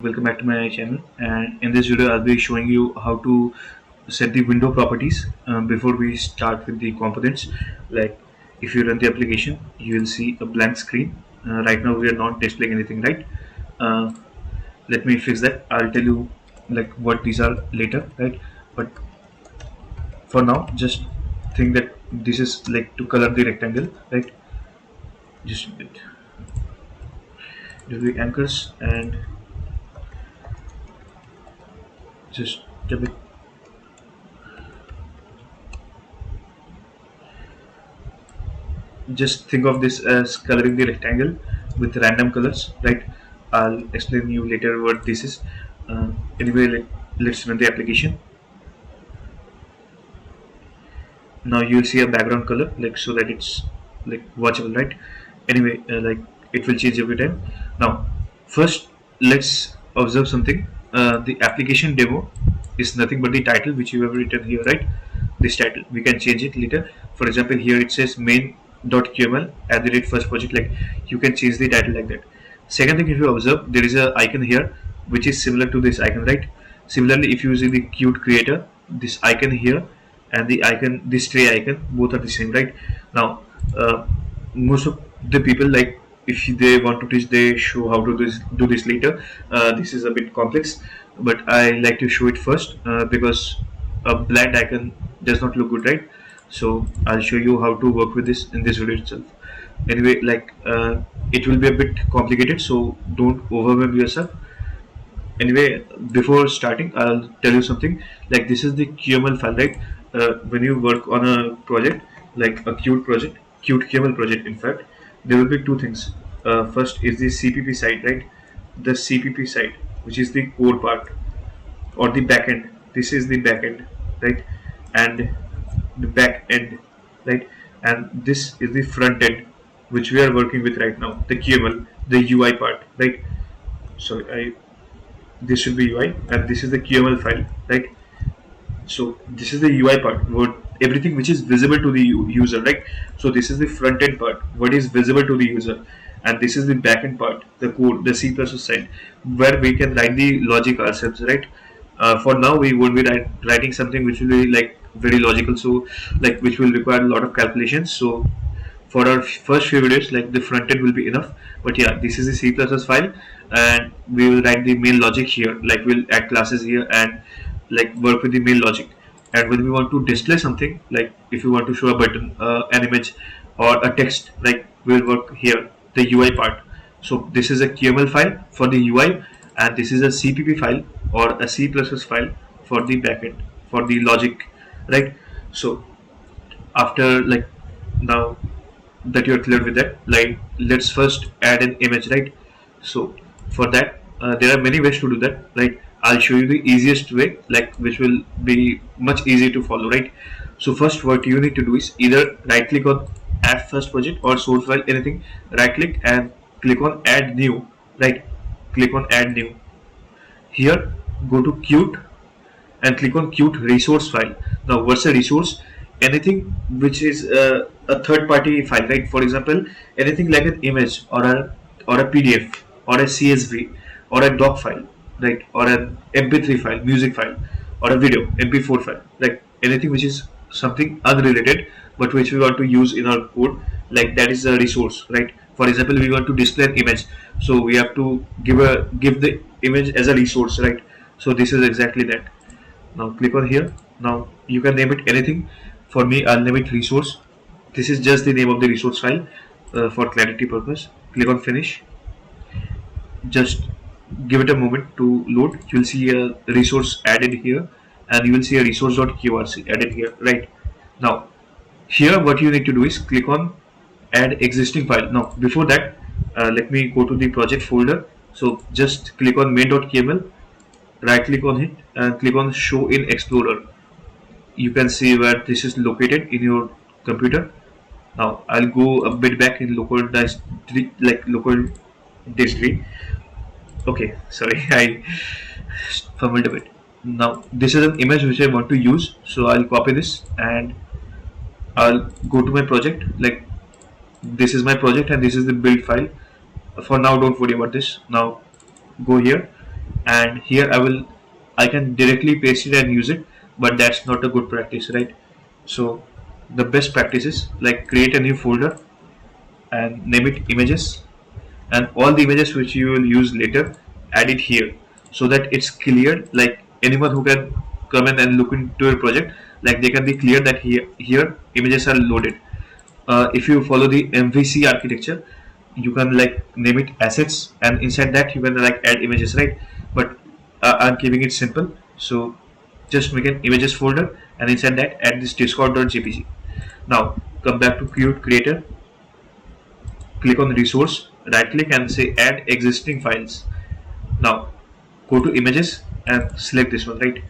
Welcome back to my channel, and in this video I'll be showing you how to set the window properties before we start with the components. Like, if you run the application, you will see a blank screen. Right now we are not displaying anything, right? uh, Let me fix that. I'll tell you like what these are later, right? But for now, just think that this is like to color the rectangle, right? Just a bit. Do the anchors and just a bit. Just think of this as coloring the rectangle with random colors, right? I'll explain you later what this is. Anyway, let's run the application. Now you'll see a background color, like, so that it's like watchable, right? Anyway, like, it will change every time. Now first, let's observe something. The application demo is nothing but the title which you have written here, right? This title we can change it later. For example, here it says main.qml at the rate first project. Like, you can change the title like that. Second thing, if you observe, there is a icon here which is similar to this icon, right? Similarly, if you use the Qt creator, this icon here and the icon, this tray icon, both are the same, right? Now, most of the people, like, if they want to teach, they show how to do this later. This is a bit complex, but I like to show it first, because a blank icon does not look good, right? So I'll show you how to work with this in this video itself. Anyway, like, it will be a bit complicated, so don't overwhelm yourself. Anyway, before starting, I'll tell you something. Like, this is the QML file, right? When you work on a project, like a Qt QML project, in fact, there will be two things. First is the CPP side, right? The CPP side, which is the core part, or the back end. This is the back end, right? And the back end, right? And this is the front end, which we are working with right now, the QML, the UI part, right? Sorry, I this should be UI, and this is the QML file, right? So this is the UI part, what everything which is visible to the user, right? So this is the front end part, what is visible to the user, and this is the back end part, the code, the C++ side, where we can write the logic ourselves, right? For now, we won't be writing something which will be like very logical, so like which will require a lot of calculations. So for our first few videos, like, the front end will be enough. But yeah, this is the C++ file, and we will write the main logic here. Like, we'll add classes here and like work with the main logic. And when we want to display something, like if you want to show a button, an image, or a text, like, we'll work here, the UI part. So this is a QML file for the UI, and this is a CPP file or a C++ file for the backend, for the logic, right? So after, like, now that you're clear with that, like, let's first add an image, right? So for that, there are many ways to do that, right? I'll show you the easiest way, like, which will be much easier to follow, right? So first, what you need to do is either right click on add first project or source file, anything. Right click and click on add new, right? Click on add new. Here, go to Qt and click on Qt resource file. Now, what's a resource? Anything which is a third-party file, right? For example, anything like an image, or a PDF, or a CSV, or a doc file, right? Or an MP3 file, music file, or a video MP4 file, like anything which is something unrelated but which we want to use in our code, like, that is a resource, right? For example, we want to display an image, so we have to give the image as a resource, right? So this is exactly that. Now click on here. Now you can name it anything. For me, I'll name it resource. This is just the name of the resource file, for clarity purpose. Click on finish. Just give it a moment to load. You'll see a resource added here, and you will see a resource.qrc added here, right? Now here, what you need to do is click on add existing file. Now before that, let me go to the project folder. So just click on main.qml, right click on it and click on show in explorer. You can see where this is located in your computer. Now I'll go a bit back in local local directory. Okay, sorry, I fumbled a bit. Now this is an image which I want to use, so I'll copy this and I'll go to my project. Like, this is my project and this is the build file. For now, don't worry about this. Now go here and here I can directly paste it and use it, but that's not a good practice, right? So the best practice is like create a new folder and name it images, and all the images which you will use later, add it here, so that it's clear, like anyone who can come in and look into your project, like they can be clear that here images are loaded. If you follow the MVC architecture, you can like name it assets, and inside that you can like add images, right? But I'm keeping it simple, so just make an images folder, and inside that add this discord.jpg. Now come back to Qt Creator, click on resource, right click and say add existing files. Now go to images and select this one, right?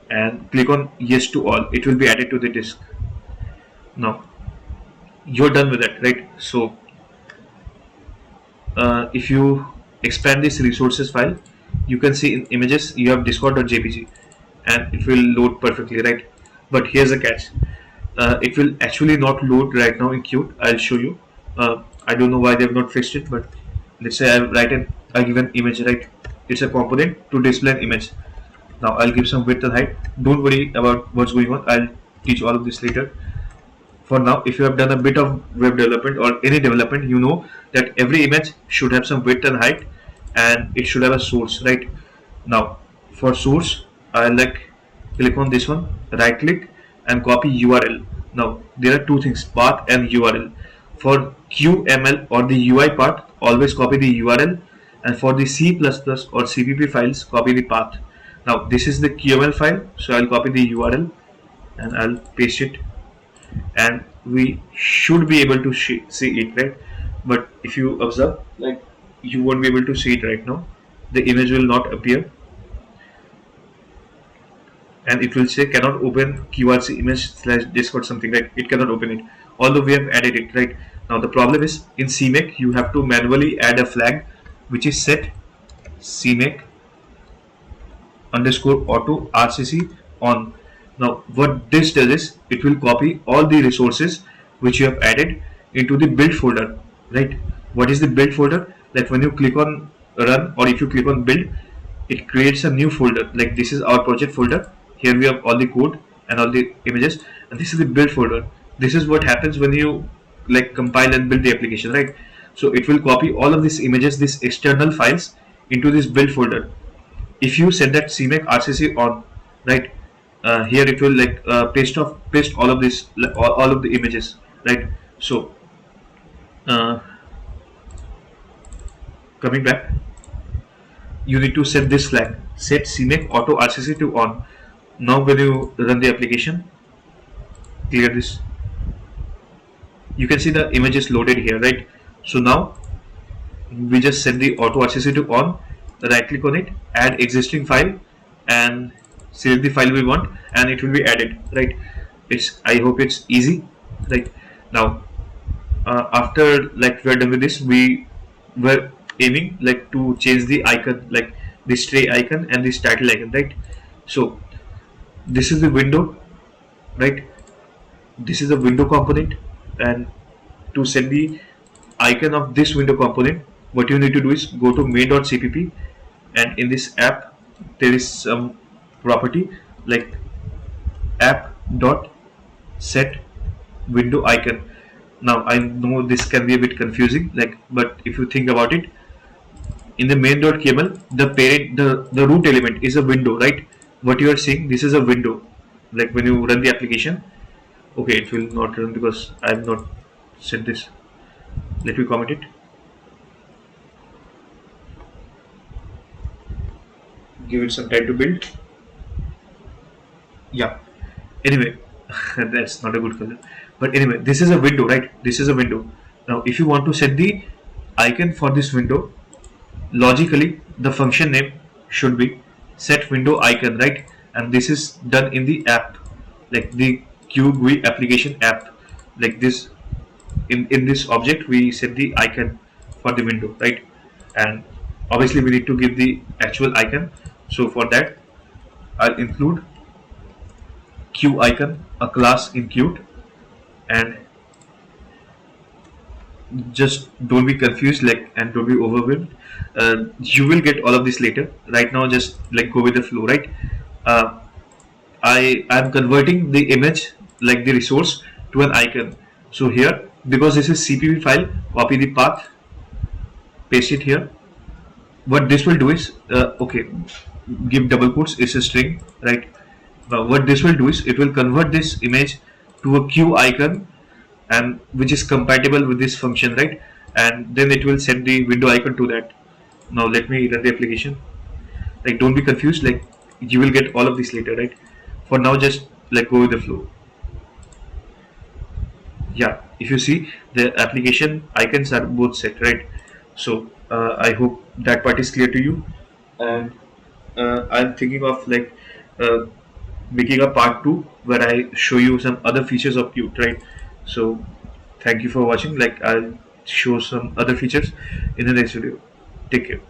And click on yes to all. It will be added to the disk. Now you're done with that, right? So if you expand this resources file, you can see in images you have discord.jpg, and it will load perfectly, right? But here's the catch. It will actually not load right now in Qt. I'll show you. I don't know why they've not fixed it, but let's say I give an image, right? It's a component to display an image. Now I'll give some width and height. Don't worry about what's going on. I'll teach all of this later. For now, if you have done a bit of web development or any development, you know that every image should have some width and height, and it should have a source, right? Now for source, I like click on this one, right click and copy URL. Now there are two things, path and URL. For QML or the UI part, always copy the URL, and for the C++ or CPP files, copy the path. Now this is the QML file, so I'll copy the URL and I'll paste it, and we should be able to see it, right? But if you observe, like you won't be able to see it right now. The image will not appear, and it will say cannot open qrc image slash discord something, right? It cannot open it, although we have added it, right? Now the problem is in CMake you have to manually add a flag which is set CMake underscore auto rcc on. Now what this does is it will copy all the resources which you have added into the build folder, right? What is the build folder? Like when you click on run or if you click on build, it creates a new folder. Like this is our project folder. Here we have all the code and all the images, and this is the build folder. This is what happens when you like compile and build the application, right? So it will copy all of these images, these external files, into this build folder. If you set that CMake RCC on, right, here it will like paste all of this, all of the images, right? So coming back, you need to set this flag, set CMake auto RCC to on. Now when you run the application, clear this, you can see the image is loaded here, right? So now we just set the auto RCC to on, right click on it, add existing file, and select the file we want, and it will be added, right? I hope it's easy, right? Now after like we are done with this, we were aiming like to change the icon, like this tray icon and this title icon, right? So this is the window, right? This is a window component, and to set the icon of this window component, what you need to do is go to main.cpp, and in this app there is some property like app.set window icon. Now I know this can be a bit confusing, like, but if you think about it, in the main.kml, the parent, the root element is a window, right? What you are seeing, this is a window. Like when you run the application, okay, it will not run because I have not set this. Let me comment it. Give it some time to build. Yeah. Anyway, that's not a good color. But anyway, this is a window, right? This is a window. Now, if you want to set the icon for this window, logically the function name should be set window icon, right? And this is done in the app, like the QGUI application app, like this. In this object we set the icon for the window, right? And obviously we need to give the actual icon, so for that I'll include Q icon, a class in Qt, and just don't be confused, like, and don't be overwhelmed. You will get all of this later. Right now, just like go with the flow, right? Uh, I am converting the image, like the resource, to an icon. So here, because this is CPP file, copy the path, paste it here. What this will do is, okay, give double quotes, it's a string, right? What this will do is, it will convert this image to a Q icon, and which is compatible with this function, right? And then it will send the window icon to that. Now let me run the application. Like, don't be confused, like you will get all of this later, right? For now, just like go with the flow. Yeah, if you see, the application icons are both set, right? So I hope that part is clear to you. And I'm thinking of like uh, making a part 2 where I show you some other features of Qt, right? So thank you for watching. Like, I'll show some other features in the next video. Take care.